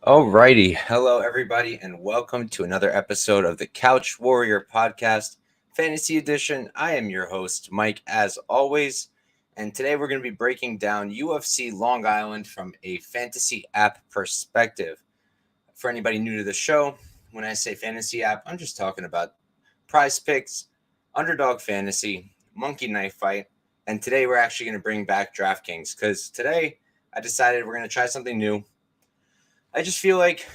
Alrighty. Hello, everybody, and welcome to another episode of the Couch Warrior Podcast, Fantasy Edition. I am your host, Mike, as always. And today we're going to be breaking down UFC Long Island from a fantasy app perspective. For anybody new to the show, when I say fantasy app, I'm just talking about PrizePicks, Underdog Fantasy, Monkey Knife Fight, and today we're actually going to bring back DraftKings because today I decided we're going to try something new. I just feel like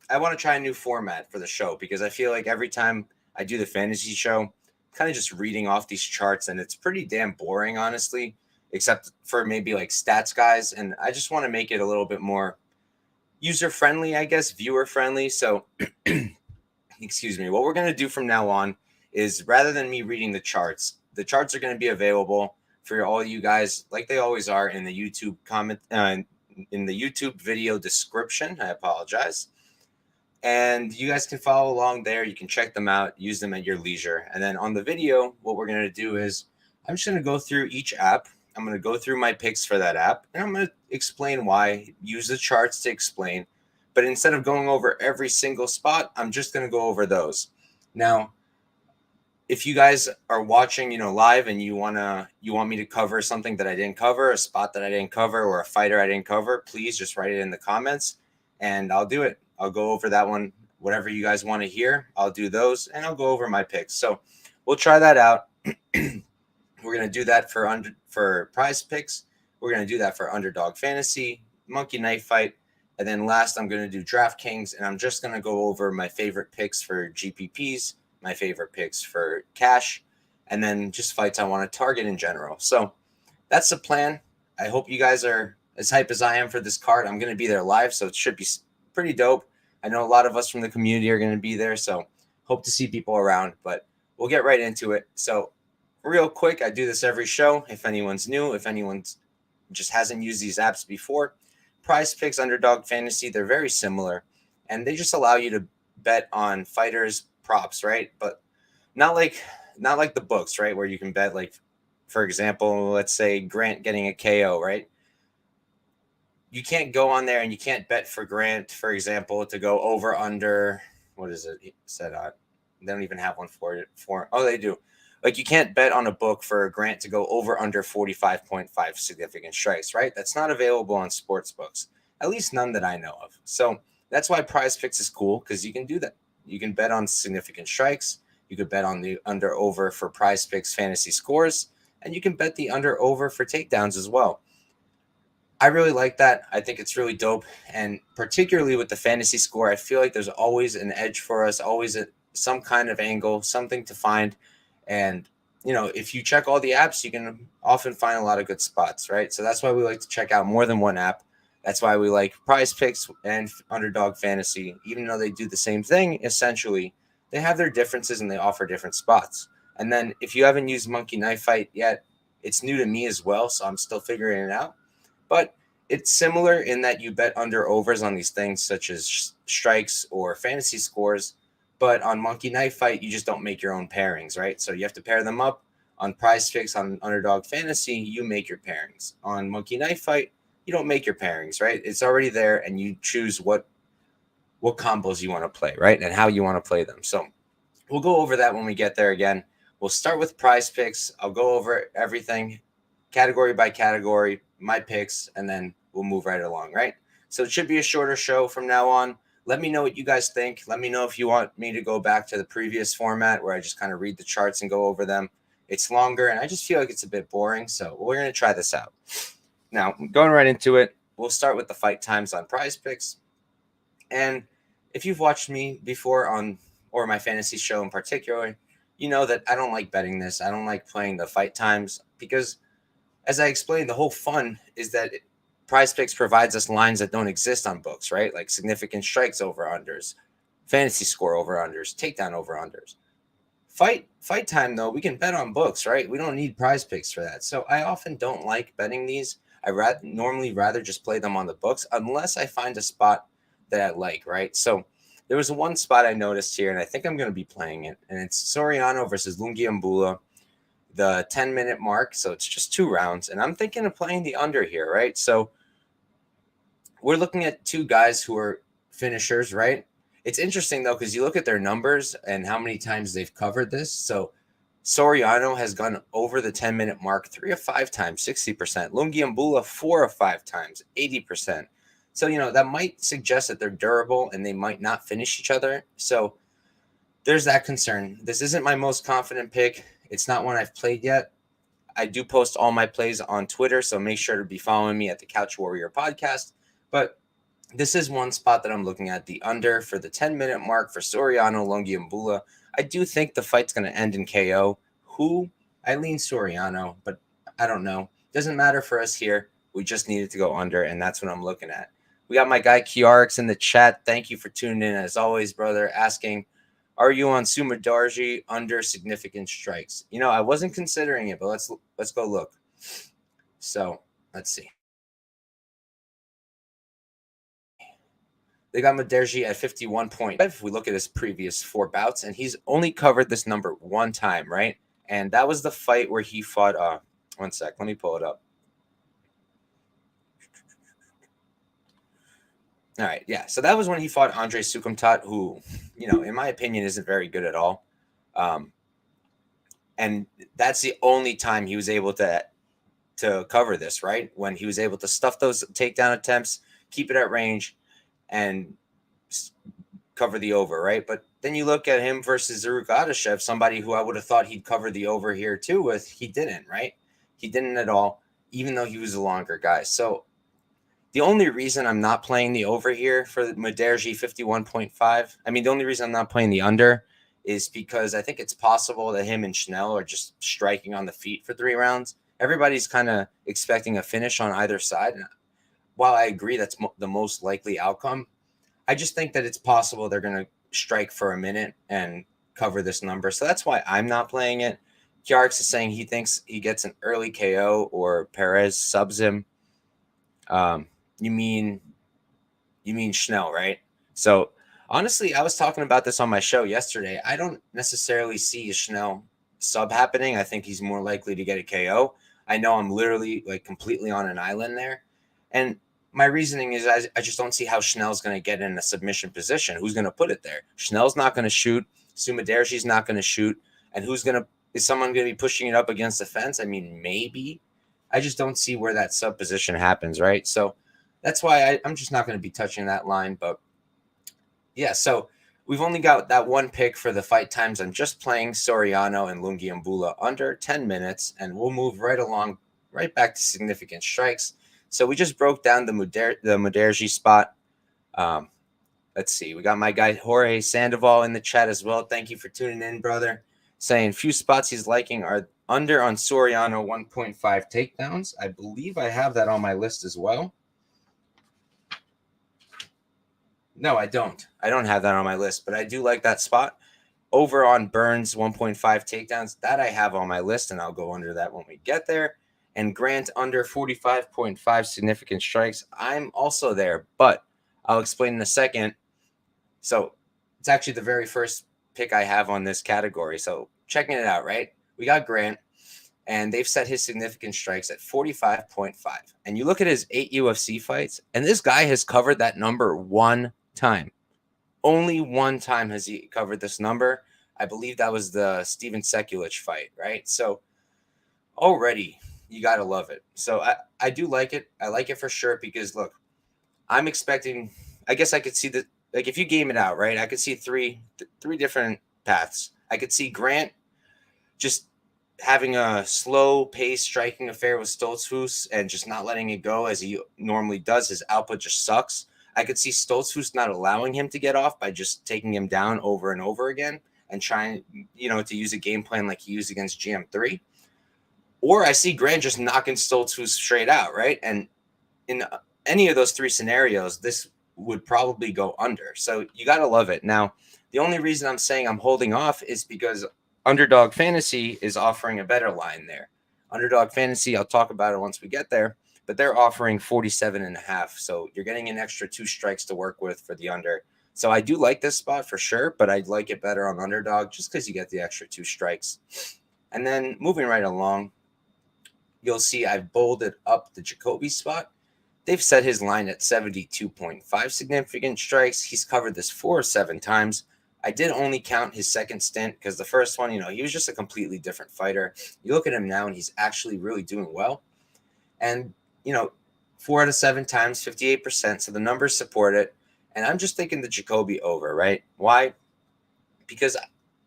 I want to try a new format for the show because I feel like every time I do the fantasy show, I'm kind of just reading off these charts and it's pretty damn boring, honestly, except for maybe like stats guys. And I just want to make it a little bit more user friendly, I guess, viewer friendly. So, excuse me, what we're going to do from now on is rather than me reading the charts are going to be available for all you guys like they always are in the YouTube comment, in the YouTube video description. I apologize. And you guys can follow along there. You can check them out, use them at your leisure. And then on the video, what we're going to do is I'm just going to go through each app. I'm going to go through my picks for that app, and I'm going to explain why, use the charts to explain. But instead of going over every single spot, I'm just going to go over those. Now, if you guys are watching, live and you want me to cover something that I didn't cover, a spot that I didn't cover, or a fighter I didn't cover, please just write it in the comments and I'll do it. I'll go over that one. Whatever you guys want to hear, I'll do those and I'll go over my picks. So we'll try that out. We're going to do that for PrizePicks. We're going to do that for Underdog Fantasy, Monkey Knife Fight. And then last, I'm going to do DraftKings, and I'm just going to go over my favorite picks for GPPs, my favorite picks for cash, and then just fights I want to target in general. So that's the plan. I hope you guys are as hype as I am for this card. I'm going to be there live, so it should be pretty dope. I know a lot of us from the community are going to be there, so hope to see people around, but we'll get right into it. So real quick, I do this every show. If anyone's new, if anyone just hasn't used these apps before, PrizePicks, Underdog Fantasy, they're very similar, and they just allow you to bet on fighters' props, right? But not like the books, right? Where you can bet, like, for example, let's say Grant getting a KO, right? You can't go on there and you can't bet for Grant, for example, to go over under. What is it said on? They don't even have one for it. Oh, they do. Like, you can't bet on a book for Grant to go over under 45.5 significant strikes, right? That's not available on sports books, at least none that I know of. So that's why PrizePicks is cool, because you can do that. You can bet on significant strikes. You could bet on the under over for PrizePicks fantasy scores, and you can bet the under over for takedowns as well. I really like that. I think it's really dope. And particularly with the fantasy score, I feel like there's always an edge for us, always some kind of angle, something to find. And, if you check all the apps, you can often find a lot of good spots, right? So that's why we like to check out more than one app. That's why we like PrizePicks and Underdog Fantasy. Even though they do the same thing, essentially, they have their differences and they offer different spots. And then if you haven't used Monkey Knife Fight yet, it's new to me as well, so I'm still figuring it out. But it's similar in that you bet under overs on these things such as strikes or fantasy scores. But on Monkey Knife Fight, you just don't make your own pairings, right? So you have to pair them up. On PrizePicks, on Underdog Fantasy, you make your pairings. On Monkey Knife Fight, you don't make your pairings, right? It's already there, and you choose what combos you want to play, right? And how you want to play them. So we'll go over that when we get there again. We'll start with PrizePicks. I'll go over everything, category by category, my picks, and then we'll move right along, right? So it should be a shorter show from now on. Let me know what you guys think. Let me know if you want me to go back to the previous format where I just kind of read the charts and go over them. It's longer, and I just feel like it's a bit boring, so we're going to try this out. Now, going right into it, we'll start with the fight times on PrizePicks. And if you've watched me before or my fantasy show in particular, you know that I don't like betting this. I don't like playing the fight times because, as I explained, the whole fun is that PrizePicks provides us lines that don't exist on books, right? Like significant strikes over unders, fantasy score over unders, takedown over unders. Fight time, though, we can bet on books, right? We don't need PrizePicks for that. So I often don't like betting these. I normally rather just play them on the books unless I find a spot that I like, right? So there was one spot I noticed here, and I think I'm going to be playing it, and it's Soriano versus Lungiambula, the 10-minute mark. So it's just 2 rounds, and I'm thinking of playing the under here, right? So we're looking at two guys who are finishers, right? It's interesting though, because you look at their numbers and how many times they've covered this. So Soriano has gone over the 10-minute mark 3 of 5 times, 60%. Lungiambula 4 of 5 times, 80%. So, that might suggest that they're durable and they might not finish each other. So there's that concern. This isn't my most confident pick. It's not one I've played yet. I do post all my plays on Twitter, so make sure to be following me at the Couch Warrior Podcast. But this is one spot that I'm looking at, the under for the 10-minute mark for Soriano, Lungiambula. I do think the fight's going to end in KO. I lean Soriano, but I don't know. Doesn't matter for us here. We just needed to go under, and that's what I'm looking at. We got my guy Kiarix in the chat. Thank you for tuning in, as always, brother, asking, are you on Sumadarji under significant strikes? I wasn't considering it, but let's go look. So let's see. They got Maderji at 51.5. If we look at his previous 4 bouts, and he's only covered this number one time, right? And that was the fight where he fought. One sec, let me pull it up. All right, yeah. So that was when he fought Andre Sukumtat, who, in my opinion, isn't very good at all. And that's the only time he was able to cover this, right? When he was able to stuff those takedown attempts, keep it at range, and cover the over, right? But then you look at him versus Zaruk Adashev, somebody who I would have thought he'd cover the over here too with. He didn't, right? He didn't at all, even though he was a longer guy. So the only reason I'm not playing the over here for Maderji 51.5, the only reason I'm not playing the under is because I think it's possible that him and Schnell are just striking on the feet for 3 rounds. Everybody's kind of expecting a finish on either side. And while I agree that's the most likely outcome, I just think that it's possible they're going to strike for a minute and cover this number. So that's why I'm not playing it. Kiarix is saying he thinks he gets an early KO or Perez subs him. You mean Schnell, right? So honestly, I was talking about this on my show yesterday. I don't necessarily see a Schnell sub happening. I think he's more likely to get a KO. I know I'm literally completely on an island there. And my reasoning is I just don't see how Schnell's going to get in a submission position. Who's going to put it there? Schnell's not going to shoot. Sumaderji's not going to shoot. And is someone going to be pushing it up against the fence? Maybe. I just don't see where that sub position happens, right? So that's why I'm just not going to be touching that line. But yeah, so we've only got that one pick for the fight times. I'm just playing Soriano and Lungiambula under 10 minutes, and we'll move right back to significant strikes. So we just broke down the Muderji spot. Let's see. We got my guy Jorge Sandoval in the chat as well. Thank you for tuning in, brother. Saying few spots he's liking are under on Soriano 1.5 takedowns. I believe I have that on my list as well. No, I don't. I don't have that on my list, but I do like that spot. Over on Burns 1.5 takedowns, that I have on my list, and I'll go under that when we get there. And Grant under 45.5 significant strikes, I'm also there, but I'll explain in a second. So it's actually the very first pick I have on this category. So checking it out, right? We got Grant, and they've set his significant strikes at 45.5. And you look at his 8 UFC fights, and this guy has covered that number one time. Only one time has he covered this number. I believe that was the Steven Sekulich fight, right? So already you got to love it. So I do like it. I like it for sure because, look, I'm expecting – I guess I could see that – if you game it out, right, I could see three different paths. I could see Grant just having a slow-paced striking affair with Stoltzfus and just not letting it go as he normally does. His output just sucks. I could see Stoltzfus not allowing him to get off by just taking him down over and over again and trying, to use a game plan like he used against GM3. Or I see Grant just knocking Stoltzfus straight out, right? And in any of those 3 scenarios, this would probably go under. So you got to love it. Now, the only reason I'm saying I'm holding off is because Underdog Fantasy is offering a better line there. Underdog Fantasy, I'll talk about it once we get there, but they're offering 47.5. So you're getting an extra 2 strikes to work with for the under. So I do like this spot for sure, but I'd like it better on Underdog just because you get the extra 2 strikes. And then moving right along, you'll see I've bolded up the Jacoby spot. They've set his line at 72.5 significant strikes. He's covered this 4 or 7 times. I did only count his second stint because the first one, he was just a completely different fighter. You look at him now and he's actually really doing well. And, 4 out of 7 times, 58%. So the numbers support it. And I'm just thinking the Jacoby over, right? Why? Because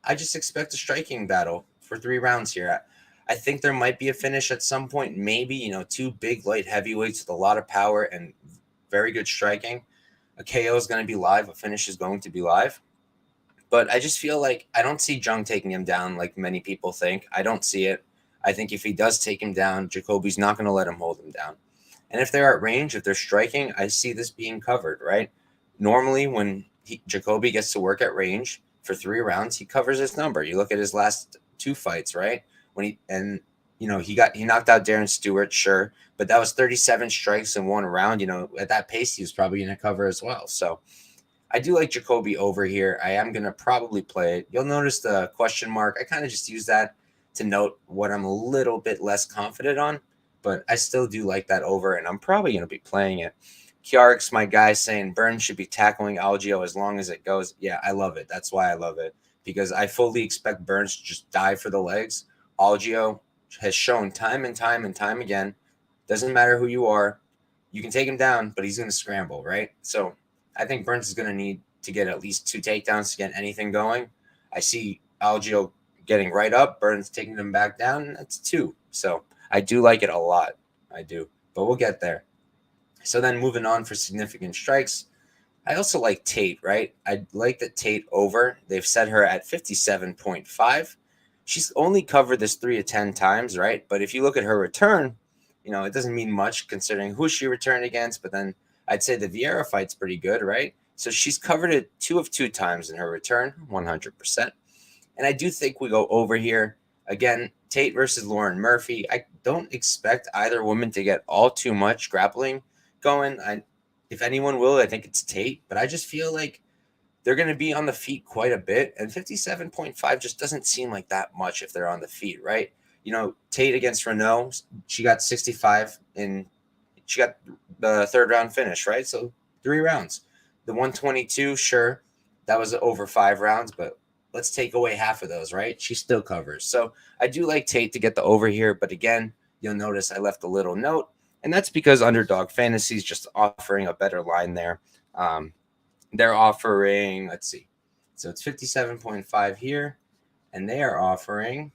I just expect a striking battle for 3 rounds here. I think there might be a finish at some point. Maybe, 2 big light heavyweights with a lot of power and very good striking. A KO is going to be live. A finish is going to be live. But I just feel like I don't see Jung taking him down like many people think. I don't see it. I think if he does take him down, Jacoby's not going to let him hold him down. And if they're at range, if they're striking, I see this being covered, right? Normally, when Jacoby gets to work at range for 3 rounds, he covers his number. You look at his last 2 fights, right? He knocked out Darren Stewart, sure, but that was 37 strikes in 1 round. At that pace, he was probably going to cover as well. So I do like Jacoby over here. I am going to probably play it. You'll notice the question mark. I kind of just use that to note what I'm a little bit less confident on, but I still do like that over, and I'm probably going to be playing it. Kiarik's my guy saying Burns should be tackling Algio as long as it goes. Yeah, I love it. That's why I love it, because I fully expect Burns to just dive for the legs. Algio has shown time and time and time again, doesn't matter who you are, you can take him down, but he's going to scramble, right? So I think Burns is going to need to get at least 2 takedowns to get anything going. I see Algio getting right up, Burns taking them back down, and that's 2. So I do like it a lot. I do, but we'll get there. So then moving on for significant strikes, I also like Tate, right? I like that Tate over. They've set her at 57.5. She's only covered this 3 of 10 times, right? But if you look at her return, it doesn't mean much considering who she returned against. But then I'd say the Vieira fight's pretty good, right? So she's covered it 2 of 2 times in her return, 100%. And I do think we go over here. Again, Tate versus Lauren Murphy. I don't expect either woman to get all too much grappling going. If anyone will, I think it's Tate. But I just feel like they're going to be on the feet quite a bit. And 57.5 just doesn't seem like that much if they're on the feet, right? Tate against Renault, she got 65 and she got the 3rd round finish, right? So 3 rounds. The 122, sure, that was over 5 rounds, but let's take away half of those, right? She still covers. So I do like Tate to get the over here. But again, you'll notice I left a little note, and that's because Underdog Fantasy is just offering a better line there. They're offering, let's see. So it's 57.5 here, and they are offering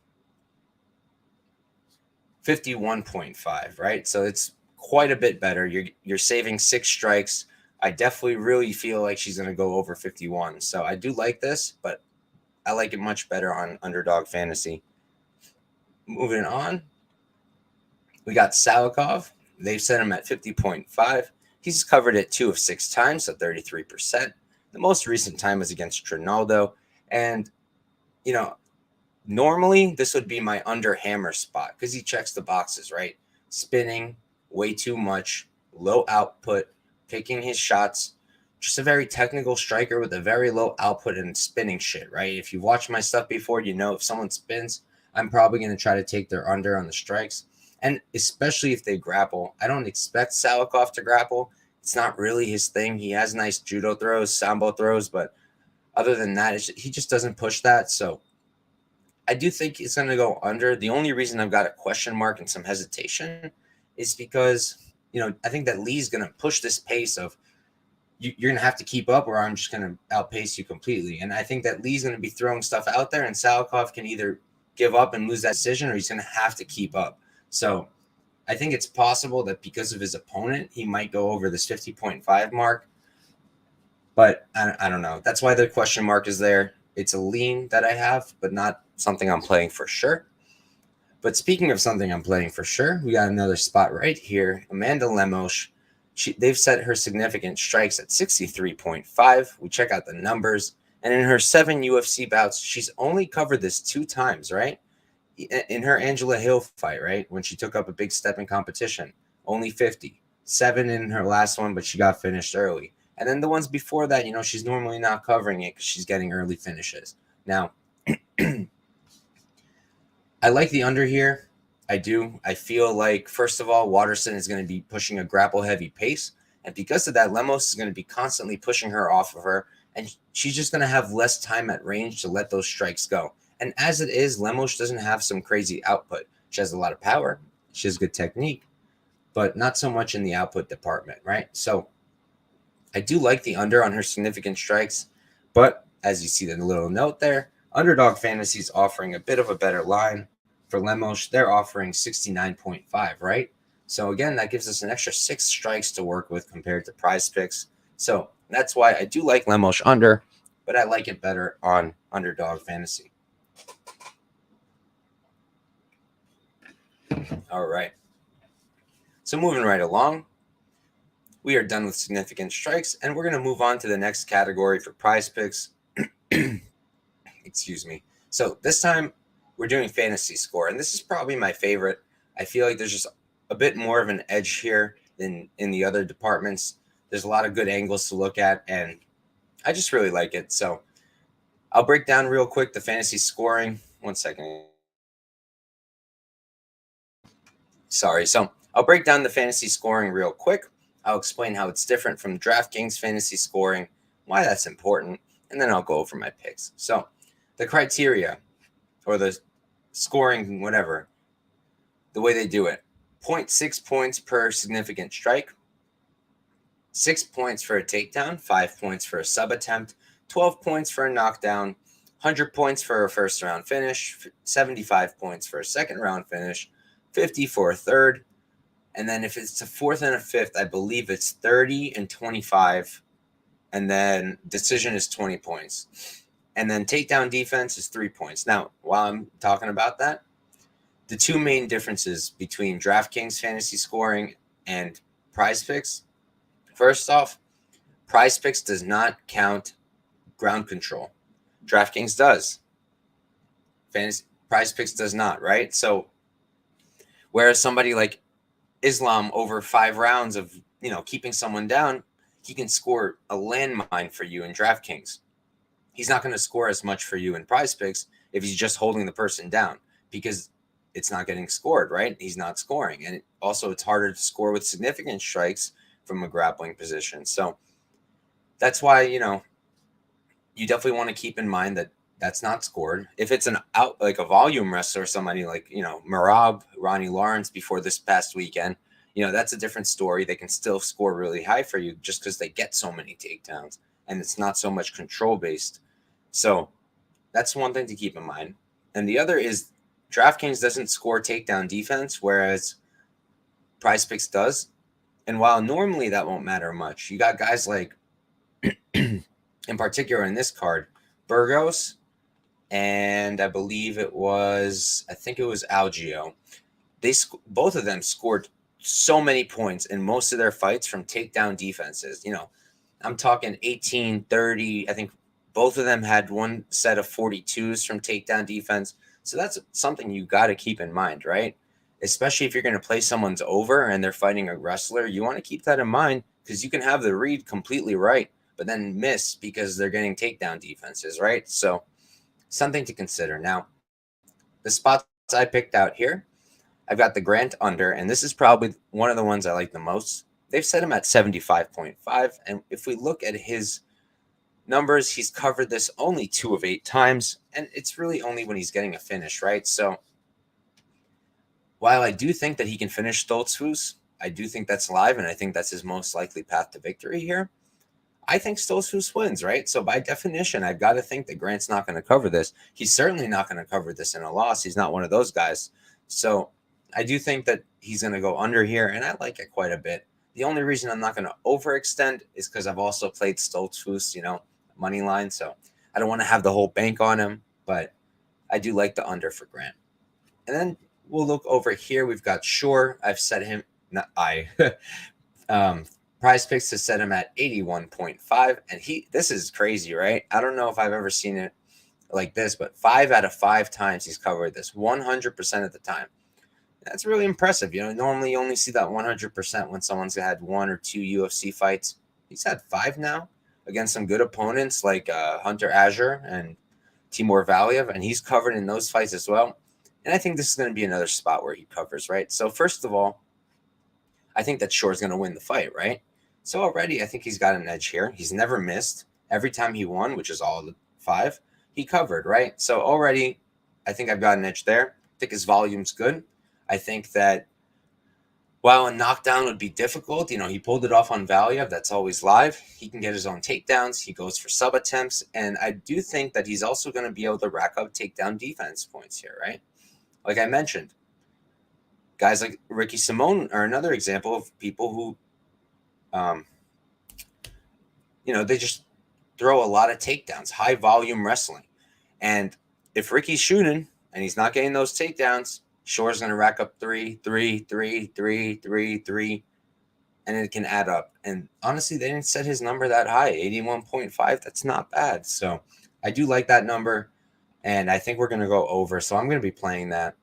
51.5, right? So it's quite a bit better. You're saving 6 strikes. I definitely really feel like she's going to go over 51. So I do like this, but I like it much better on Underdog Fantasy. Moving on, we got Salikov. They've set him at 50.5. He's covered it 2 of 6 times, so 33%. The most recent time was against Trinaldo. And, normally this would be my under hammer spot because he checks the boxes, right? Spinning way too much, low output, picking his shots. Just a very technical striker with a very low output and spinning shit, right? If you've watched my stuff before, if someone spins, I'm probably going to try to take their under on the strikes. And especially if they grapple. I don't expect Salikov to grapple. It's not really his thing. He has nice judo throws, sambo throws, but other than that, he just doesn't push that. So I do think it's going to go under. The only reason I've got a question mark and some hesitation is because, I think that Lee's going to push this pace of you're going to have to keep up or I'm just going to outpace you completely. And I think that Lee's going to be throwing stuff out there and Salikov can either give up and lose that decision or he's going to have to keep up. So I think it's possible that because of his opponent, he might go over this 50.5 mark. But I don't know. That's why the question mark is there. It's a lean that I have, but not something I'm playing for sure. But speaking of something I'm playing for sure, we got another spot right here. Amanda Lemos. They've set her significant strikes at 63.5. We check out the numbers. And in her 7 UFC bouts, she's only covered this 2 times, right? In her Angela Hill fight, right? When she took up a big step in competition, only 50. 7 in her last one, but she got finished early. And then the ones before that, she's normally not covering it because she's getting early finishes. Now, I like the under here. I do. I feel like, first of all, Watterson is going to be pushing a grapple heavy pace. And because of that, Lemos is going to be constantly pushing her off of her. And she's just going to have less time at range to let those strikes go. And as it is, Lemos doesn't have some crazy output. She has a lot of power. She has good technique, but not so much in the output department, right? So I do like the under on her significant strikes. But as you see the little note there, Underdog Fantasy is offering a bit of a better line. For Lemos, they're offering 69.5, right? So again, that gives us an extra 6 strikes to work with compared to PrizePicks. So that's why I do like Lemos under, but I like it better on Underdog Fantasy. All right. So moving right along, we are done with significant strikes, and we're going to move on to the next category for PrizePicks. Excuse me. So this time we're doing fantasy score, and this is probably my favorite. I feel like there's just a bit more of an edge here than in the other departments. There's a lot of good angles to look at, and I just really like it. So I'll break down real quick the fantasy scoring. One second. Sorry. So I'll break down the fantasy scoring real quick. I'll explain how it's different from DraftKings fantasy scoring, why that's important, and then I'll go over my picks. So the criteria or the scoring, whatever, the way they do it, 0.6 points per significant strike, 6 points for a takedown, 5 points for a sub attempt, 12 points for a knockdown, 100 points for a first round finish, 75 points for a second round finish, 50 for a third. And then if it's a fourth and a fifth, I believe it's 30 and 25. And then decision is 20 points. And then takedown defense is 3 points. Now, while I'm talking about that, the two main differences between DraftKings fantasy scoring and PrizePicks, first off, PrizePicks does not count ground control. DraftKings does. PrizePicks does not, right? So whereas somebody like Islam over 5 rounds of, keeping someone down, he can score a landmine for you in DraftKings. He's not going to score as much for you in PrizePicks if he's just holding the person down because it's not getting scored, right? He's not scoring. And it's harder to score with significant strikes from a grappling position. So that's why, you definitely want to keep in mind that that's not scored. If it's like a volume wrestler, somebody like, Marab, Ronnie Lawrence before this past weekend, that's a different story. They can still score really high for you just because they get so many takedowns and it's not so much control based. So that's one thing to keep in mind. And the other is DraftKings doesn't score takedown defense, whereas PrizePicks does. And while normally that won't matter much, you got guys like, in particular in this card, Burgos, and I think it was Algio. Both of them scored so many points in most of their fights from takedown defenses. I'm talking 18, 30. I think both of them had one set of 42s from takedown defense. So that's something you got to keep in mind, right? Especially if you're going to play someone's over and they're fighting a wrestler, you want to keep that in mind because you can have the read completely right, but then miss because they're getting takedown defenses, right? So something to consider. Now, the spots I picked out here, I've got the Grant under, and this is probably one of the ones I like the most. They've set him at 75.5, and if we look at his numbers, he's covered this only 2 of 8 times, and it's really only when he's getting a finish, right? So while I do think that he can finish Stoltzfus, I do think that's live, and I think that's his most likely path to victory here. I think Stoltzfus wins, right? So by definition, I've got to think that Grant's not going to cover this. He's certainly not going to cover this in a loss. He's not one of those guys. So I do think that he's going to go under here, and I like it quite a bit. The only reason I'm not going to overextend is because I've also played Stoltzfus, money line. So I don't want to have the whole bank on him, but I do like the under for Grant. And then we'll look over here. We've got Shore. I've set him, PrizePicks has set him at 81.5. And this is crazy, right? I don't know if I've ever seen it like this, but 5 out of 5 times he's covered this 100% of the time. That's really impressive. Normally you only see that 100% when someone's had 1 or 2 UFC fights. He's had 5 now against some good opponents like Hunter Azure and Timur Valiev, and he's covered in those fights as well. And I think this is going to be another spot where he covers, right? So first of all, I think that Shore's going to win the fight, right? So already I think he's got an edge here. He's never missed. Every time he won, which is all the 5, he covered, right? So already I think I've got an edge there. I think his volume's good. I think that while a knockdown would be difficult, he pulled it off on Valiev. That's always live. He can get his own takedowns. He goes for sub attempts. And I do think that he's also going to be able to rack up takedown defense points here, right? Like I mentioned, guys like Ricky Simone are another example of people who, they just throw a lot of takedowns, high volume wrestling. And if Ricky's shooting and he's not getting those takedowns, Shore's going to rack up 3, 3, 3, 3, 3, 3, and it can add up. And honestly, they didn't set his number that high, 81.5. That's not bad. So I do like that number, and I think we're going to go over. So I'm going to be playing that.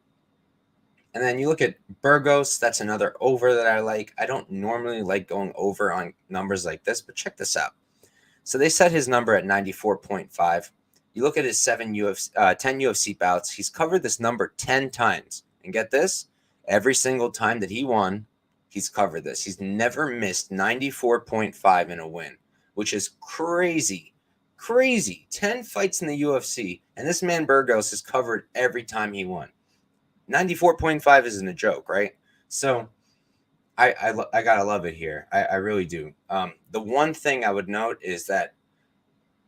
And then you look at Burgos. That's another over that I like. I don't normally like going over on numbers like this, but check this out. So they set his number at 94.5. You look at his 10 UFC bouts. He's covered this number 10 times. And get this, every single time that he won, he's covered this. He's never missed 94.5 in a win, which is crazy. Crazy. 10 fights in the UFC, and this man Burgos has covered every time he won. 94.5 isn't a joke, right? So I gotta love it here. I really do. The one thing I would note is that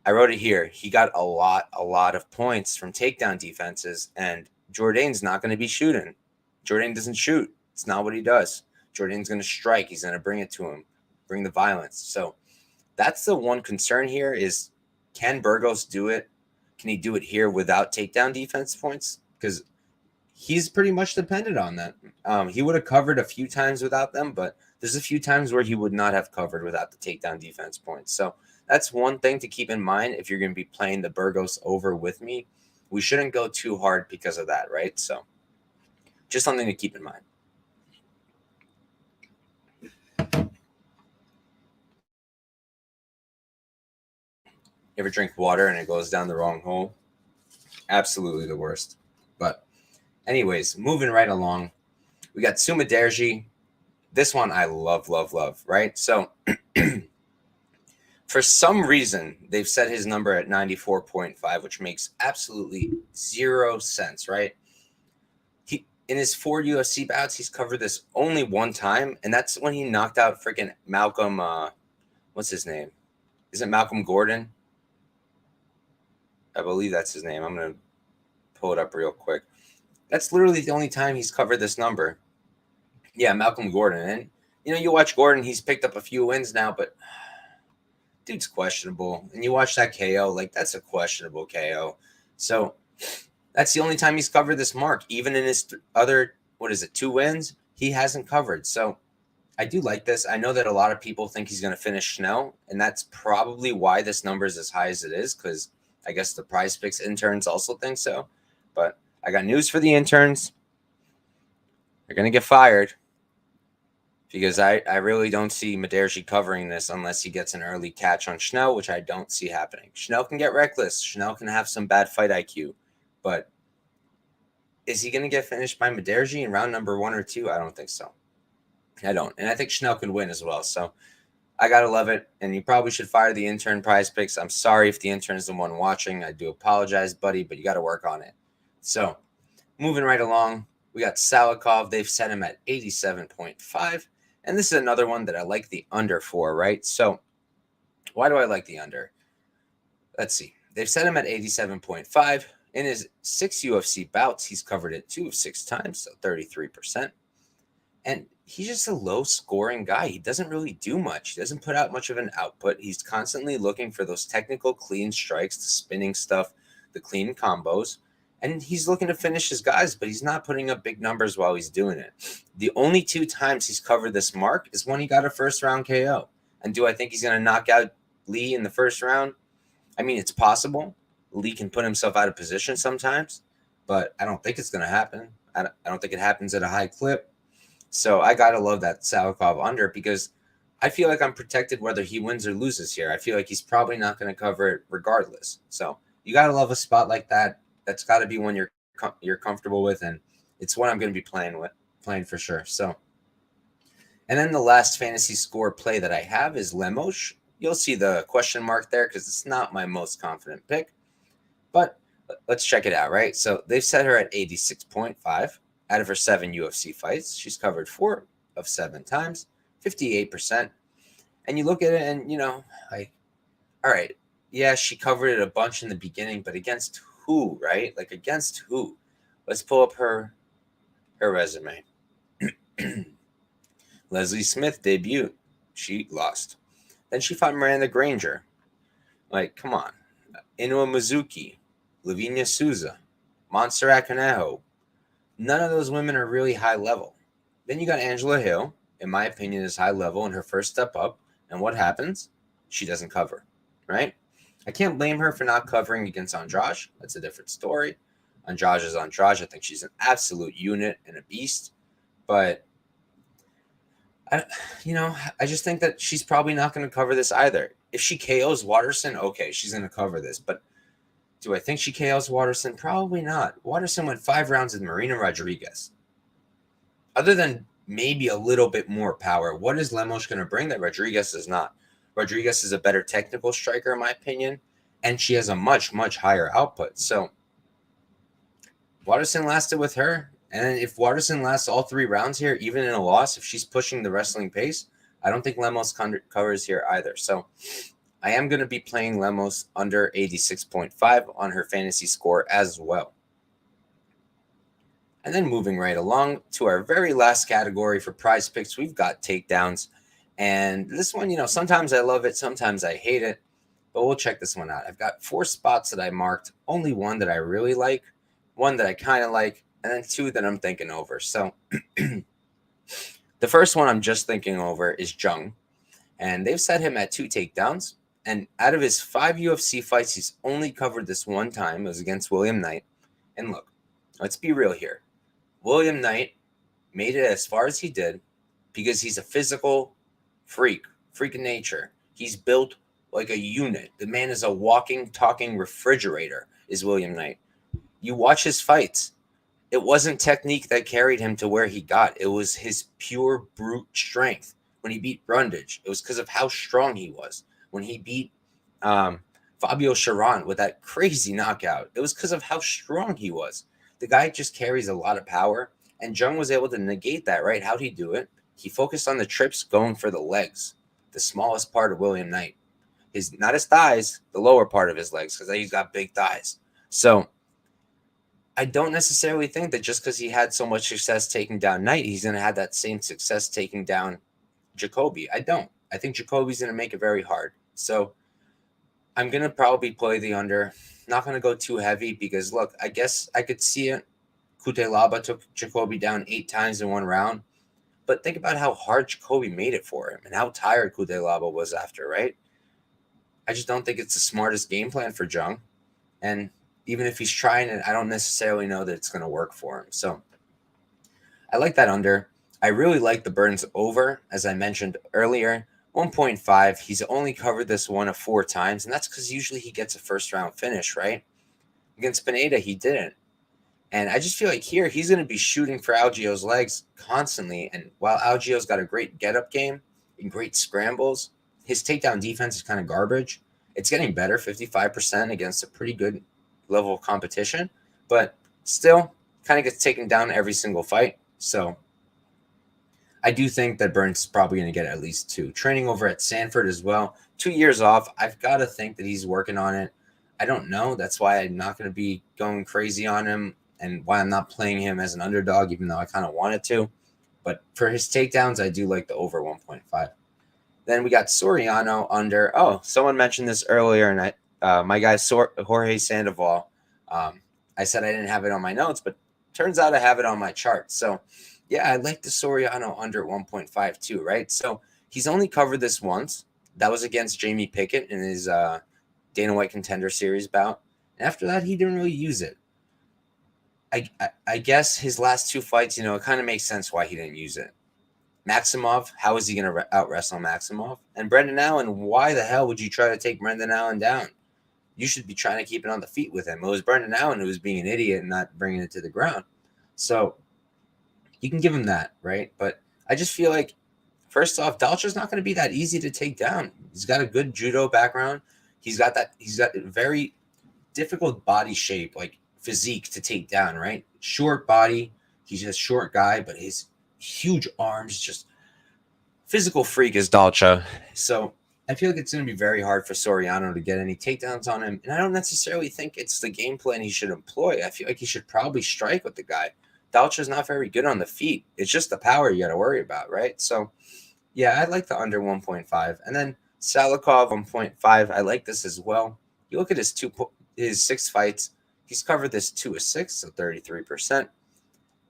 I wrote it here. He got a lot of points from takedown defenses, and Jourdain's not going to be shooting. Jourdain doesn't shoot. It's not what he does. Jourdain's going to strike. He's going to bring it to him, bring the violence. So that's the one concern here is, can Burgos do it? Can he do it here without takedown defense points? Because he's pretty much dependent on that. He would have covered a few times without them, but there's a few times where he would not have covered without the takedown defense points. So that's one thing to keep in mind if you're going to be playing the Burgos over with me. We shouldn't go too hard because of that, right? So just something to keep in mind. You ever drink water and it goes down the wrong hole? Absolutely the worst. But anyways, moving right along, we got Sumaderji. This one I love, right? So for some reason, they've set his number at 94.5, which makes absolutely 0 sense, right? In his 4 UFC bouts, he's covered this only one time, and that's when he knocked out freaking Malcolm, what's his name? Is it Malcolm Gordon? I believe that's his name. I'm going to pull it up real quick. That's literally the only time he's covered this number. Yeah, Malcolm Gordon. And, you watch Gordon, he's picked up a few wins now, but dude's questionable. And you watch that KO, like that's a questionable KO. So that's the only time he's covered this mark. Even in his other, 2 wins, he hasn't covered. So I do like this. I know that a lot of people think he's going to finish Schnell, and that's probably why this number is as high as it is, because I guess the PrizePicks interns also think so. But I got news for the interns. They're going to get fired because I really don't see Maderji covering this unless he gets an early catch on Schnell, which I don't see happening. Schnell can get reckless. Schnell can have some bad fight IQ. But is he going to get finished by Maderji in round number 1 or 2? I don't think so. I don't. And I think Schnell could win as well. So I got to love it. And you probably should fire the intern PrizePicks. I'm sorry if the intern is the one watching. I do apologize, buddy, but you got to work on it. So moving right along, we got Salikov. They've set him at 87.5. And this is another one that I like the under for, right? So why do I like the under? Let's see. They've set him at 87.5. In his 6 UFC bouts, he's covered it 2 of 6 times, so 33%. And he's just a low-scoring guy. He doesn't really do much. He doesn't put out much of an output. He's constantly looking for those technical clean strikes, the spinning stuff, the clean combos. And he's looking to finish his guys, but he's not putting up big numbers while he's doing it. The only 2 times he's covered this mark is when he got a first-round KO. And do I think he's going to knock out Lee in the first round? I mean, it's possible. Lee can put himself out of position sometimes, but I don't think it's going to happen. I don't think it happens at a high clip. So I got to love that Salikov under because I feel like I'm protected whether he wins or loses here. I feel like he's probably not going to cover it regardless. So you got to love a spot like that. That's got to be when you're you're comfortable with, and it's one I'm going to be playing for sure. So, and then the last fantasy score play that I have is Lemos. You'll see the question mark there because it's not my most confident pick, but let's check it out, right? So they've set her at 86.5 out of her 7 UFC fights. She's covered 4 of 7 times, 58%. And you look at it and, like, all right, yeah, she covered it a bunch in the beginning, but against who, right? Like, against who? Let's pull up her resume. Leslie Smith debuted. She lost. Then she fought Miranda Granger. Like, come on. Inoue Mizuki, Lavinia Souza, Montserrat Conejo. None of those women are really high level. Then you got Angela Hill, in my opinion, is high level in her first step up. And what happens? She doesn't cover, right? I can't blame her for not covering against Andrade. That's a different story. Andrade is Andrade. I think she's an absolute unit and a beast. But, I just think that she's probably not going to cover this either. If she KOs Waterson, okay, she's going to cover this. But do I think she KOs Waterson? Probably not. Waterson went 5 rounds with Marina Rodriguez. Other than maybe a little bit more power, what is Lemos going to bring that Rodriguez is not? Rodriguez is a better technical striker, in my opinion, and she has a much, much higher output. So Waterson lasted with her, and if Waterson lasts all 3 rounds here, even in a loss, if she's pushing the wrestling pace, I don't think Lemos covers here either. So I am going to be playing Lemos under 86.5 on her fantasy score as well. And then moving right along to our very last category for PrizePicks, we've got takedowns. And this one, sometimes I love it, sometimes I hate it, but we'll check this one out. I've got 4 spots that I marked, only one that I really like, one that I kind of like, and then 2 that I'm thinking over. So the first one I'm just thinking over is Jung, and they've set him at 2 takedowns. And out of his 5 UFC fights, he's only covered this one time. It was against William Knight. And look, let's be real here. William Knight made it as far as he did because he's a physical freak of nature. He's built like a unit. The man is a walking, talking refrigerator, is William Knight. You watch his fights. It wasn't technique that carried him to where he got. It was his pure brute strength. When he beat Brundage, it was because of how strong he was. When he beat Fabio Sharon with that crazy knockout, it was because of how strong he was. The guy just carries a lot of power, and Jung was able to negate that, right? How'd he do it? He focused on the trips going for the legs, the smallest part of William Knight. Not his thighs, the lower part of his legs, because he's got big thighs. So I don't necessarily think that just because he had so much success taking down Knight, he's going to have that same success taking down Jacoby. I don't. I think Jacoby's going to make it very hard. So I'm going to probably play the under. Not going to go too heavy because, look, I guess I could see it. Cutelaba took Jacoby down 8 times in one round. But think about how hard Jacoby made it for him and how tired Cutelaba was after, right? I just don't think it's the smartest game plan for Jung. And even if he's trying it, I don't necessarily know that it's going to work for him. So I like that under. I really like the Burns over, as I mentioned earlier. 1.5. He's only covered this one of 4 times, and that's because usually he gets a first-round finish, right? Against Pineda, he didn't. And I just feel like here he's going to be shooting for Algio's legs constantly. And while Algio's got a great get-up game and great scrambles, his takedown defense is kind of garbage. It's getting better, 55% against a pretty good level of competition, but still kind of gets taken down every single fight. So I do think that Burns is probably going to get at least 2. Training over at Sanford as well. 2 years off. I've got to think that he's working on it. I don't know. That's why I'm not going to be going crazy on him and why I'm not playing him as an underdog, even though I kind of wanted to. But for his takedowns, I do like the over 1.5. Then we got Soriano under. Oh, someone mentioned this earlier, and my guy Jorge Sandoval. I said I didn't have it on my notes, but turns out I have it on my chart. So, yeah, I like the Soriano under 1.5 too, right? So he's only covered this once. That was against Jamie Pickett in his Dana White Contender Series bout. And after that, he didn't really use it. I guess his last 2 fights, it kind of makes sense why he didn't use it. Maximov, how is he going to out-wrestle Maximov? And Brendan Allen, why the hell would you try to take Brendan Allen down? you should be trying to keep it on the feet with him. It was Brendan Allen who was being an idiot and not bringing it to the ground. So you can give him that, right? But I just feel like, first off, Dalcha's not going to be that easy to take down. He's got a good judo background. He's got a very difficult body shape, like physique to take down, right? Short body. He's just a short guy, but his huge arms, just physical freak is Dalcha. So I feel like it's going to be very hard for Soriano to get any takedowns on him. And I don't necessarily think it's the game plan he should employ. I feel like he should probably strike with the guy. Dalcha's not very good on the feet. It's just the power you got to worry about, right? So, yeah, I like the under 1.5. And then Salikov 1.5. I like this as well. You look at his 6 fights. He's covered this 2 of 6, so 33%.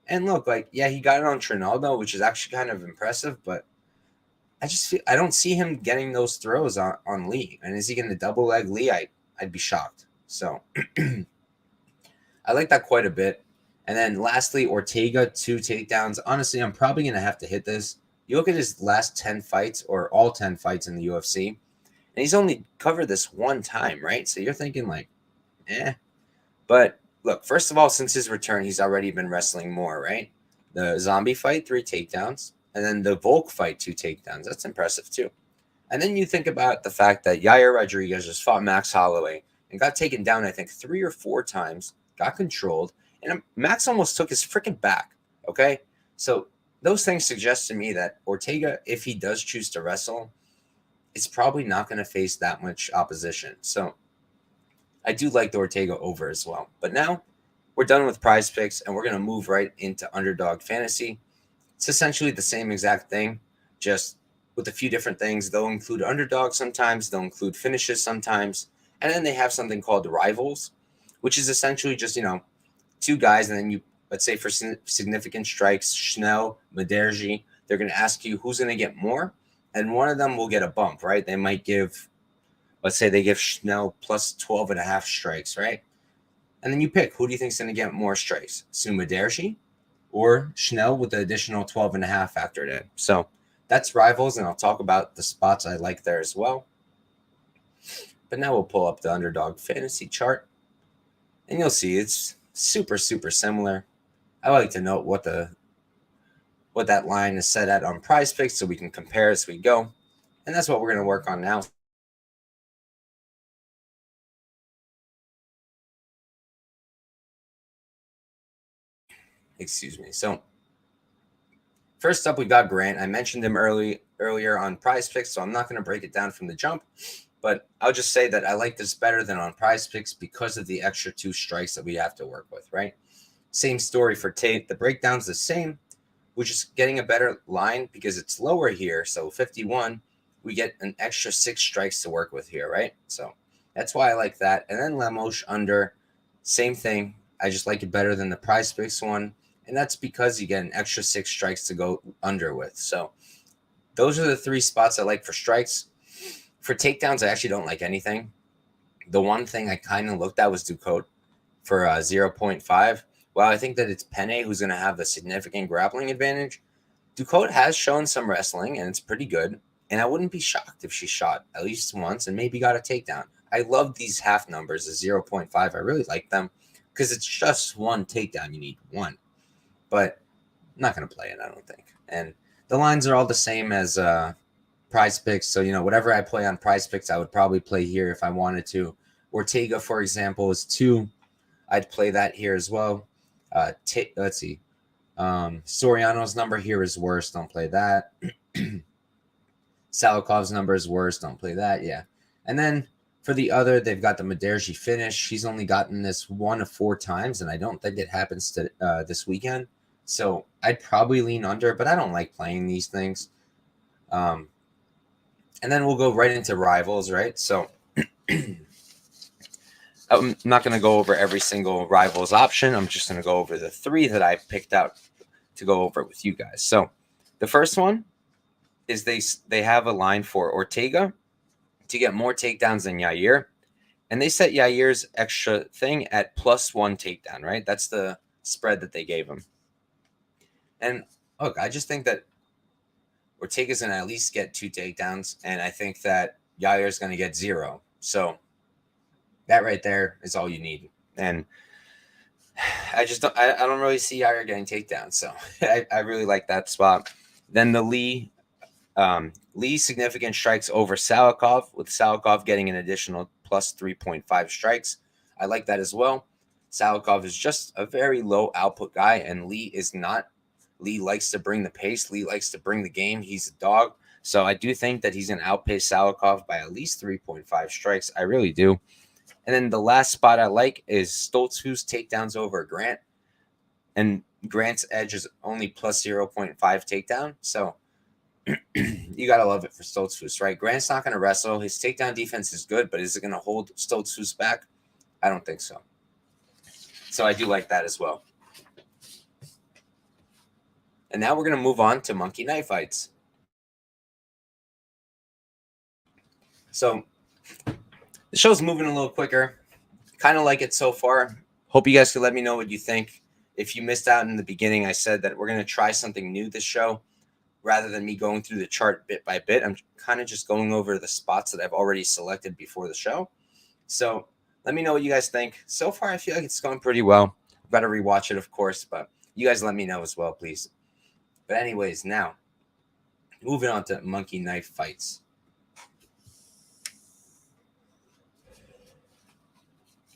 And look, like, yeah, he got it on Trinaldo, which is actually kind of impressive, but I don't see him getting those throws on Lee. And is he going to double leg Lee? I'd be shocked. So I like that quite a bit. And then lastly, Ortega, 2 takedowns. Honestly, I'm probably going to have to hit this. You look at his last 10 fights, or all 10 fights in the UFC, and he's only covered this 1 time, right? So you're thinking like, But look, first of all, since his return, he's already been wrestling more, right? The zombie fight, 3 takedowns. And then the Volk fight, 2 takedowns. That's impressive too. And then you think about the fact that Yair Rodriguez just fought Max Holloway and got taken down, I think, 3 or 4 times, got controlled, and Max almost took his freaking back, okay? So those things suggest to me that Ortega, if he does choose to wrestle, it's probably not going to face that much opposition. So I do like the Ortega over as well. But now we're done with PrizePicks, and we're going to move right into Underdog Fantasy. It's essentially the same exact thing, just with a few different things. They'll include underdogs sometimes, they'll include finishes sometimes, and then they have something called rivals, which is essentially just, 2 guys, and then you, let's say for significant strikes, Schnell, Maderji, they're going to ask you who's going to get more, and one of them will get a bump, right? They might give, let's say they give Schnell plus 12 and a half strikes, right? And then you pick, who do you think is going to get more strikes? Maderji or Schnell with the additional 12 and a half factored in. So that's rivals, and I'll talk about the spots I like there as well. But now we'll pull up the Underdog Fantasy chart, and you'll see it's super, super similar. I like to note what that line is set at on PrizePicks so we can compare as we go. And that's what we're going to work on now. Excuse me. So first up, we got Grant. I mentioned him earlier on PrizePicks, so I'm not going to break it down from the jump. But I'll just say that I like this better than on PrizePicks because of the extra 2 strikes that we have to work with, right? Same story for Tate. The breakdown's the same. We're just getting a better line because it's lower here. So 51, we get an extra 6 strikes to work with here, right? So that's why I like that. And then Lemos under, same thing. I just like it better than the PrizePicks one. And that's because you get an extra 6 strikes to go under with. So those are the 3 spots I like for strikes. For takedowns, I actually don't like anything. The one thing I kind of looked at was Ducote for 0.5. Well, I think that it's Penne who's going to have the significant grappling advantage. Ducote has shown some wrestling, and it's pretty good. And I wouldn't be shocked if she shot at least once and maybe got a takedown. I love these half numbers, the 0.5. I really like them because it's just 1 takedown. You need 1. But I'm not going to play it, I don't think. And the lines are all the same as PrizePicks. So, whatever I play on PrizePicks, I would probably play here if I wanted to. Ortega, for example, is 2. I'd play that here as well. Let's see. Soriano's number here is worse. Don't play that. Salikov's number is worse. Don't play that. Yeah. And then for the other, they've got the Maderji finish. She's only gotten this 1 of 4 times, and I don't think it happens to this weekend. So I'd probably lean under, but I don't like playing these things. And then we'll go right into rivals, right? So I'm not going to go over every single rivals option. I'm just going to go over the 3 that I picked out to go over with you guys. So the first one is they have a line for Ortega to get more takedowns than Yair. And they set Yair's extra thing at +1 takedown, right? That's the spread that they gave him. And look, I just think that Ortega's going to at least get 2 takedowns, and I think that Yair's going to get 0. So That right there is all you need. And I don't really see Yair getting takedowns, so I really like that spot. Then the Lee significant strikes over Salikov, with Salikov getting an additional plus 3.5 strikes. I like that as well. Salikov is just a very low output guy, and Lee is not. Lee likes to bring the pace. Lee likes to bring the game. He's a dog. So I do think that he's going to outpace Salikov by at least 3.5 strikes. I really do. And then the last spot I like is Stoltzfus takedowns over Grant. And Grant's edge is only plus 0.5 takedown. So you got to love it for Stoltzfus, right? Grant's not going to wrestle. His takedown defense is good, but is it going to hold Stoltzfus back? I don't think so. So I do like that as well. And now we're going to move on to monkey knife fights. So the show's moving a little quicker. Kind of like it so far. Hope you guys could let me know what you think. If you missed out in the beginning, I said that we're going to try something new this show. Rather than me going through the chart bit by bit, I'm kind of just going over the spots that I've already selected before the show. So let me know what you guys think. So far, I feel like it's going pretty well. I've got to rewatch it, of course, but you guys let me know as well, please. But anyways, now, moving on to monkey knife fights.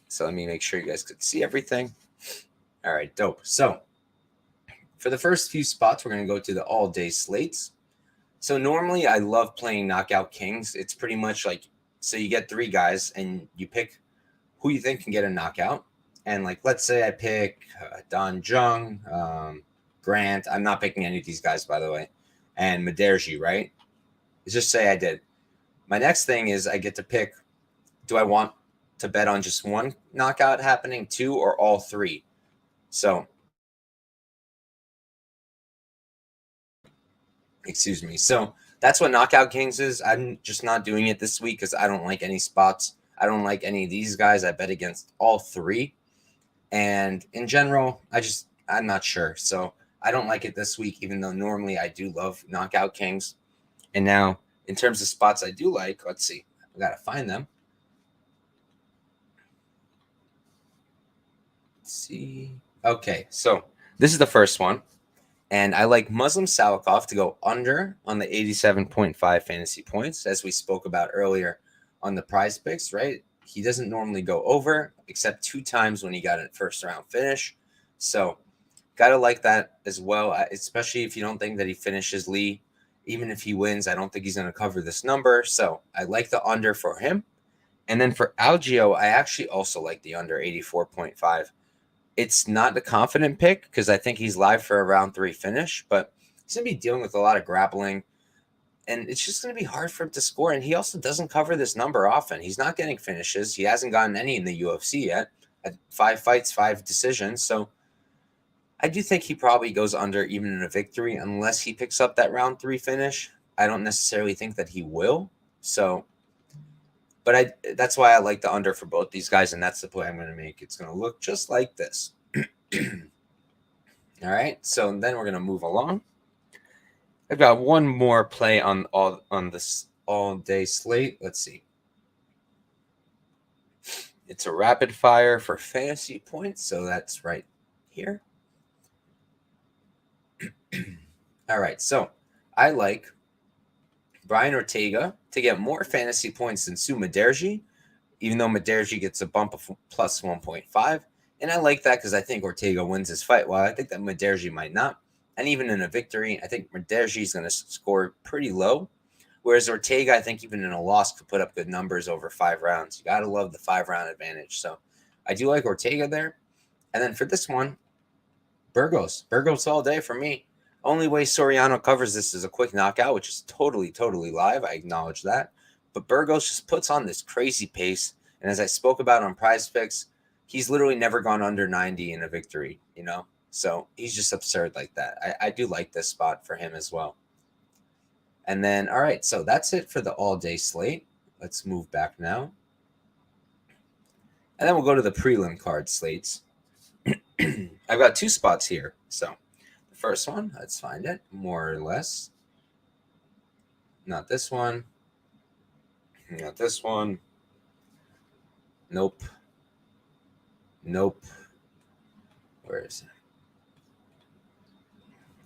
So let me make sure you guys could see everything. All right, dope. So for the first few spots, we're going to go to the all-day slates. So normally I love playing Knockout Kings. It's pretty much like, so you get 3 guys and you pick who you think can get a knockout. And like, let's say I pick Don Jung, Grant. I'm not picking any of these guys, by the way. And Maderji, right? Let's just say I did. My next thing is I get to pick, do I want to bet on just one knockout happening, 2, or all 3? So, excuse me. So that's what Knockout Kings is. I'm just not doing it this week because I don't like any spots. I don't like any of these guys. I bet against all 3. And in general, I'm not sure. So I don't like it this week, even though normally I do love Knockout Kings. And now, in terms of spots I do like, let's see. I got to find them. Let's see. Okay, so this is the first one. And I like Muslim Salikov to go under on the 87.5 fantasy points, as we spoke about earlier on the PrizePicks, right? He doesn't normally go over, except 2 times when he got a first round finish. So, got to like that as well, especially if you don't think that he finishes Lee. Even if he wins, I don't think he's going to cover this number. So, I like the under for him. And then for Algio, I actually also like the under 84.5. It's not the confident pick because I think he's live for a round 3 finish, but he's going to be dealing with a lot of grappling, and it's just going to be hard for him to score. And he also doesn't cover this number often. He's not getting finishes. He hasn't gotten any in the UFC yet. 5 fights, 5 decisions. So I do think he probably goes under even in a victory unless he picks up that round 3 finish. I don't necessarily think that he will. So, but that's why I like the under for both these guys, and that's the play I'm going to make. It's going to look just like this. All right, so then we're going to move along. I've got one more play on this all-day slate. Let's see. It's a rapid fire for fantasy points, so that's right here. All right, so I like Brian Ortega to get more fantasy points than Sue Maderji, even though Maderji gets a bump of plus 1.5. And I like that because I think Ortega wins this fight. While I think that Maderji might not. And even in a victory, I think Maderji is going to score pretty low. Whereas Ortega, I think even in a loss, could put up good numbers over 5 rounds. You got to love the 5-round advantage. So I do like Ortega there. And then for this one, Burgos. Burgos all day for me. Only way Soriano covers this is a quick knockout, which is totally live. I acknowledge that. But Burgos just puts on this crazy pace. And as I spoke about on PrizePicks, he's literally never gone under 90 in a victory, you know? So he's just absurd like that. I do like this spot for him as well. And then, all right, so that's it for the all-day slate. Let's move back now. And then we'll go to the prelim card slates. I've got 2 spots here. So the first one, let's find it, more or less. Not this one. Not this one. Nope. Nope. Where is it?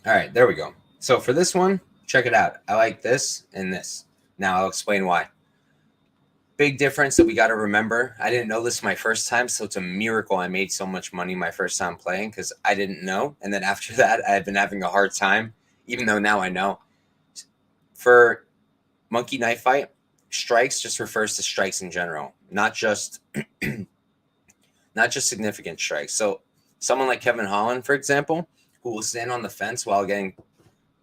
All right, there we go. So for this one, check it out. I like this and this. Now I'll explain why. Big difference that we got to remember. I didn't know this my first time, so it's a miracle I made so much money my first time playing because I didn't know. And then after that, I've been having a hard time, even though now I know. For monkey knife fight, strikes just refers to strikes in general, not just significant strikes. So someone like Kevin Holland, for example, who will stand on the fence while getting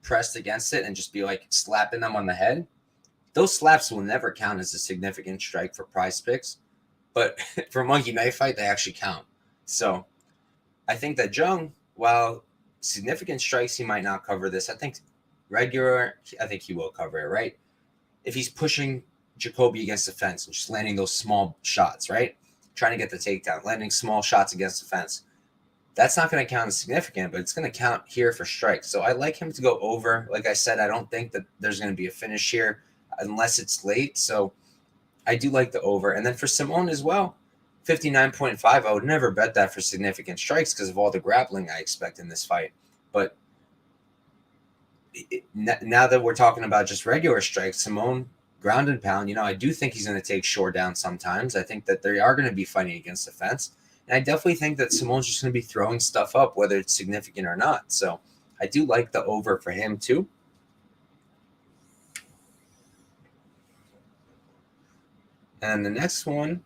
pressed against it and just be like slapping them on the head. Those slaps will never count as a significant strike for PrizePicks, but for monkey knife fight, they actually count. So I think that Jung, while significant strikes, he might not cover this. I think he will cover it, right? If he's pushing Jacoby against the fence and just landing those small shots, right? Trying to get the takedown, landing small shots against the fence. That's not going to count as significant, but it's going to count here for strikes. So I like him to go over. Like I said, I don't think that there's going to be a finish here unless it's late. So I do like the over. And then for Simone as well, 59.5. I would never bet that for significant strikes because of all the grappling I expect in this fight. But now that we're talking about just regular strikes, Simone, ground and pound, I do think he's going to take Shore down sometimes. I think that they are going to be fighting against the fence. And I definitely think that Simone's just going to be throwing stuff up, whether it's significant or not. So I do like the over for him too. And the next one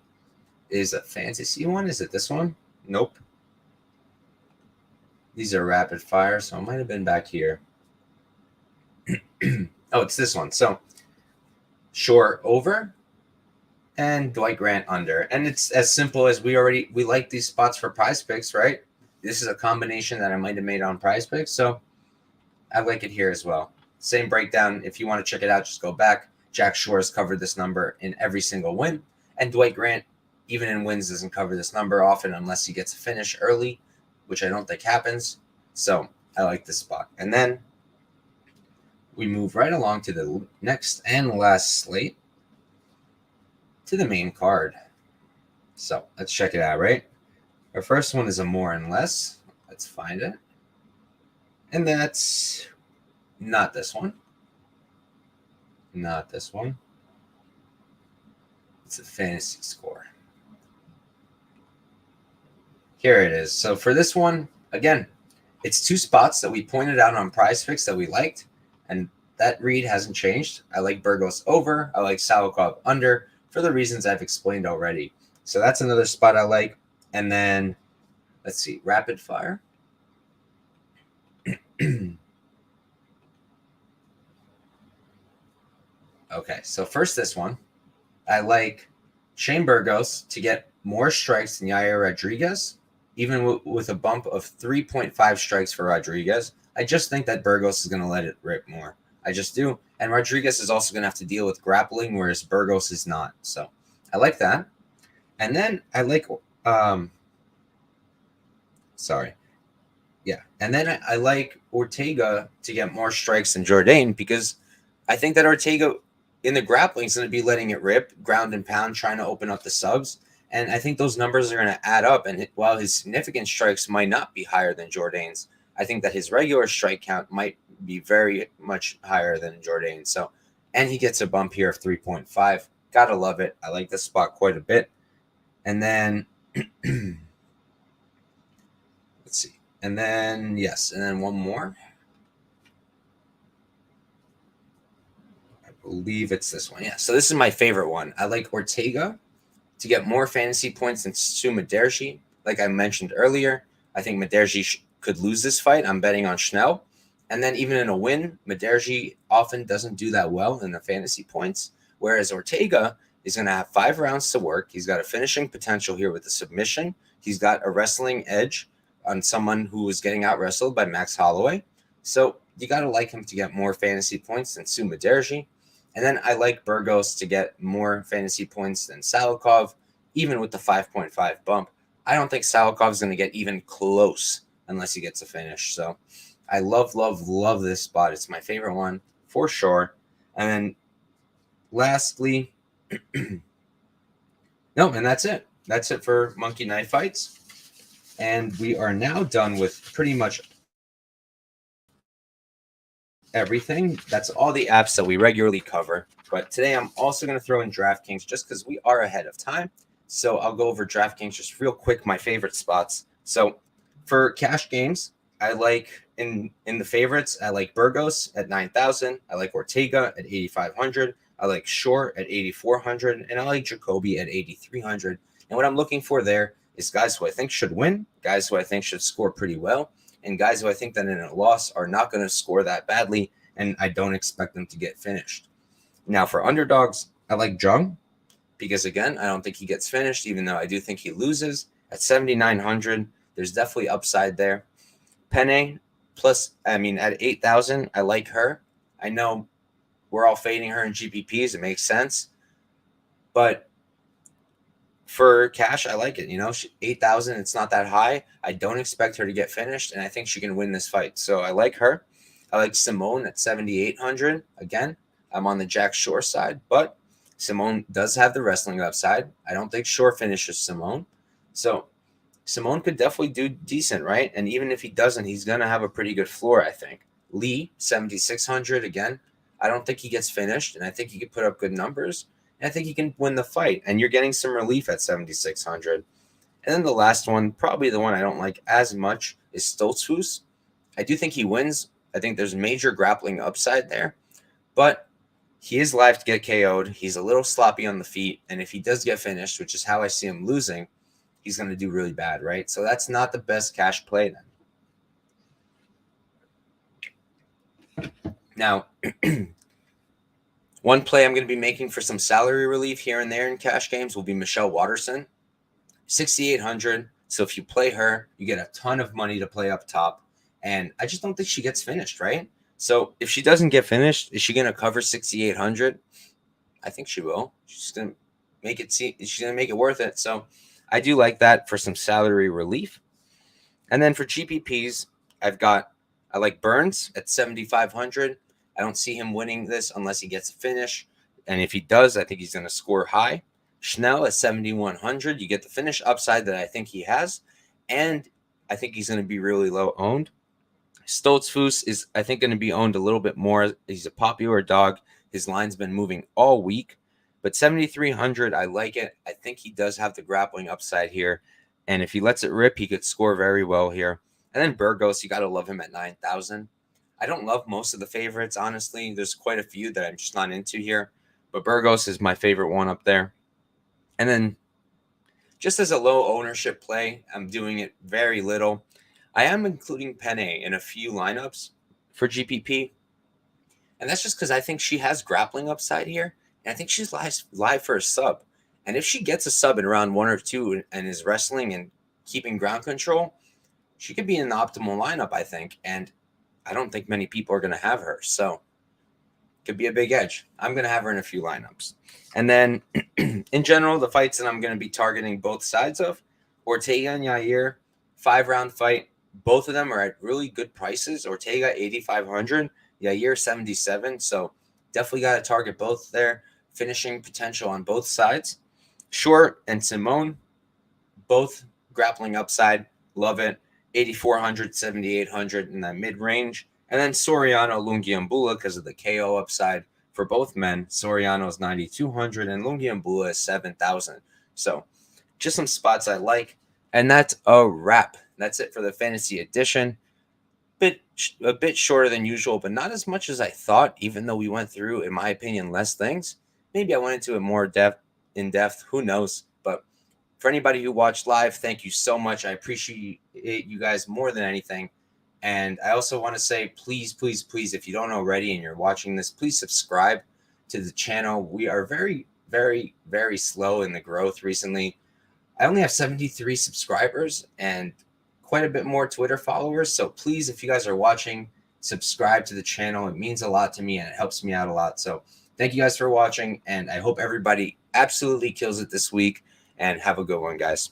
is a fantasy one. Is it this one? Nope. These are rapid fire, so it might have been back here. Oh, it's this one. So Shore over and Dwight Grant under. And it's as simple as we like these spots for PrizePicks, right? This is a combination that I might have made on PrizePicks, so I like it here as well. Same breakdown. If you want to check it out, just go back. Jack Shore has covered this number in every single win. And Dwight Grant, even in wins, doesn't cover this number often unless he gets a finish early, which I don't think happens. So I like this spot. And then we move right along to the next and last slate, to the main card. So let's check it out, right? Our first one is a more and less. Let's find it. And that's not this one. Not this one. It's a fantasy score. Here it is. So for this one, again, it's two spots that we pointed out on PrizePicks that we liked, and that read hasn't changed. I like Burgos over. I like Salikov under for the reasons I've explained already. So that's another spot I like. And then, let's see, rapid fire. Okay, so first this one. I like Shane Burgos to get more strikes than Yair Rodriguez, even with a bump of 3.5 strikes for Rodriguez. I just think that Burgos is going to let it rip more. I just do. And Rodriguez is also going to have to deal with grappling, whereas Burgos is not. So I like that. And then I like And then I like Ortega to get more strikes than Jourdain because I think that Ortega in the grappling is going to be letting it rip, ground and pound, trying to open up the subs. And I think those numbers are going to add up. And while his significant strikes might not be higher than Jourdain's, I think that his regular strike count might be very much higher than Jourdain. So, and he gets a bump here of 3.5. Gotta love it. I like this spot quite a bit. And then, let's see. And then, yes, and then one more. I believe it's this one. Yeah, so this is my favorite one. I like Ortega to get more fantasy points than Stu Maderji. Like I mentioned earlier, I think Maderji could lose this fight. I'm betting on Schnell. And then even in a win, Maderji often doesn't do that well in the fantasy points, whereas Ortega is going to have 5 rounds to work. He's got a finishing potential here with the submission. He's got a wrestling edge on someone who was getting out wrestled by Max Holloway. So you got to like him to get more fantasy points than Stu Maderji. And then I like Burgos to get more fantasy points than Salikov, even with the 5.5 bump. I don't think Salikov is going to get even close unless he gets a finish. So I love this spot. It's my favorite one for sure. And then lastly, no, and that's it. that's it for Monkey Knife Fights. And we are now done with pretty much everything. That's all the apps that we regularly cover. But today I'm also going to throw in DraftKings just because we are ahead of time. So I'll go over DraftKings just real quick, my favorite spots. So for cash games, I like in the favorites, I like Burgos at 9,000. I like Ortega at 8,500. I like Short at 8,400. And I like Jacoby at 8,300. And what I'm looking for there is guys who I think should win, guys who I think should score pretty well, and guys who I think that in a loss are not going to score that badly, and I don't expect them to get finished. Now, for underdogs, I like Jung because, again, I don't think he gets finished, even though I do think he loses. At 7,900, there's definitely upside there. Penne, at 8,000, I like her. I know we're all fading her in GPPs. It makes sense. But for cash, I like it. 8,000, it's not that high. I don't expect her to get finished, and I think she can win this fight. So I like her. I like Simone at 7,800. Again, I'm on the Jack Shore side, but Simone does have the wrestling upside. I don't think Shore finishes Simone. So Simone could definitely do decent, right? And even if he doesn't, he's going to have a pretty good floor, I think. Lee, 7,600. Again, I don't think he gets finished, and I think he could put up good numbers. And I think he can win the fight, and you're getting some relief at 7,600. And then the last one, probably the one I don't like as much, is Stoltzfus. I do think he wins. I think there's major grappling upside there, but he is live to get KO'd. He's a little sloppy on the feet, and if he does get finished, which is how I see him losing, he's going to do really bad, right? So that's not the best cash play then. Now, one play I'm going to be making for some salary relief here and there in cash games will be Michelle Watterson, 6,800. So if you play her, you get a ton of money to play up top. And I just don't think she gets finished, right? So if she doesn't get finished, is she going to cover 6,800? I think she will. She's going to make it she's going to make it worth it. So I do like that for some salary relief. And then for GPPs, I like Burns at 7,500. I don't see him winning this unless he gets a finish. And if he does, I think he's going to score high. Schnell at 7,100. You get the finish upside that I think he has. And I think he's going to be really low owned. Stoltzfus is, I think, going to be owned a little bit more. He's a popular dog. His line's been moving all week. But 7,300, I like it. I think he does have the grappling upside here. And if he lets it rip, he could score very well here. And then Burgos, you got to love him at 9,000. I don't love most of the favorites, honestly. There's quite a few that I'm just not into here. But Burgos is my favorite one up there. And then just as a low ownership play, I'm doing it very little. I am including Penne in a few lineups for GPP. And that's just because I think she has grappling upside here. And I think she's live for a sub. And if she gets a sub in round 1 or 2 and is wrestling and keeping ground control, she could be in the optimal lineup, I think. And I don't think many people are going to have her. So could be a big edge. I'm going to have her in a few lineups. And then in general, the fights that I'm going to be targeting both sides of, Ortega and Yair, 5-round fight. Both of them are at really good prices. Ortega, 8,500. Yair, 77. So definitely got to target both there. Finishing potential on both sides. Short and Simone, both grappling upside. Love it. 8,400, 7,800 in that mid-range. And then Soriano, Lungiambula, because of the KO upside for both men. Soriano is 9,200 and Lungiambula is 7,000. So just some spots I like. And that's a wrap. That's it for the fantasy edition. A bit shorter than usual, but not as much as I thought, even though we went through, in my opinion, less things. Maybe I went into it more in depth. Who knows? But for anybody who watched live, thank you so much. I appreciate you guys more than anything. And I also want to say, please, please, please, if you don't already and you're watching this, please subscribe to the channel. We are very, very, very slow in the growth recently. I only have 73 subscribers and quite a bit more Twitter followers. So please, if you guys are watching, subscribe to the channel. It means a lot to me and it helps me out a lot. So thank you guys for watching. And I hope everybody absolutely kills it this week. And have a good one, guys.